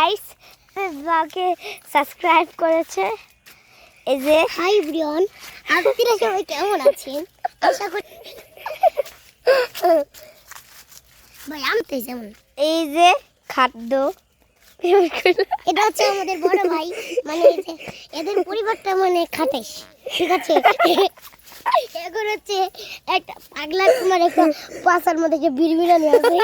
Guys ব্লগে subscribe করেছে। এই যে হাই ব্রিয়ন, আপনারা সবাই কেমন আছেন? আশা করি ভাই আমতে যেমন। এই যে খাদ্য এটা হচ্ছে আমাদের বড় ভাই, মানে এই যে এদের পরিবারটা মানে খাটাইস, ঠিক আছে? এখন হচ্ছে একটা পাগলা তোমার একটা পাশার মধ্যে যে বিড়বিড়ানি আছে।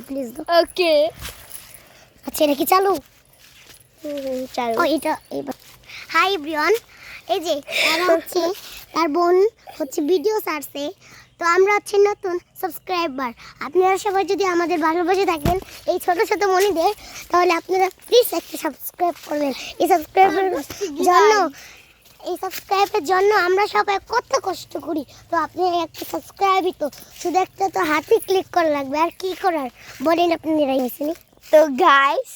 প্লিজ দাও। ওকে আচ্ছা এটা কি চালু? চালু। ও এটা হাই ব্রিয়ন, এই যে তারা হচ্ছে তার বোন হচ্ছে ভিডিও ছাড়ছে, তো আমরা হচ্ছে নতুন সাবস্ক্রাইবার। আপনারা সবাই যদি আমাদের ভালোবাসে থাকেন এই ছোট ছোট মনিদের, তাহলে আপনারা প্লিজ একটা সাবস্ক্রাইব করবেন। এই সাবস্ক্রাইবের জন্য আমরা সবাই কত কষ্ট করি, তো আপনি একটা সাবস্ক্রাইবই তো শুধু একটা তো হাতে ক্লিক করা লাগবে, আর কি করার বলেন আপনারা? তো গাইস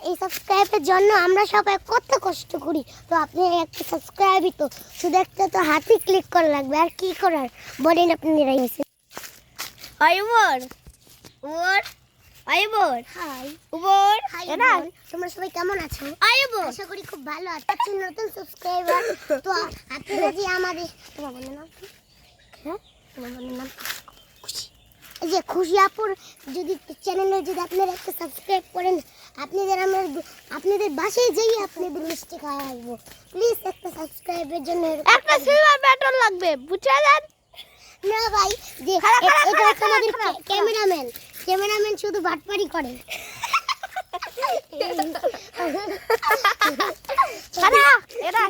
এই সাবস্ক্রাইবের জন্য আমরা সবাই কত কষ্ট করি, তো আপনি একটা সাবস্ক্রাইবই তো শুধু একটা তো হাতে ক্লিক করা লাগবে, আর কি করার বলেন আপনারা? আইবর ওর আইবর হাই ওর হাই এরা তোমরা সবাই কেমন আছো? আইবর আশা করি খুব ভালো আছো। নতুন সাবস্ক্রাইবার, তো আপনারা যে আমাদের তোমার বোনের নাম কি? হ্যাঁ তোমার বোনের নাম খুশি। এই যে খুশি আপুর যদি চ্যানেলে যদি আপনারা একটা সাবস্ক্রাইব করেন, আপনাদের বাসায় যেই আপনাদের মিষ্টি খাওয়া আসবো। প্লিজ একটা সাবস্ক্রাইবের জন্য একটা সিলভার ব্যাটন লাগবে, বুঝছেন? না ভাই, যে এটা হচ্ছে আমাদের ক্যামেরাম্যান শুধু বাটপারি করে। এরা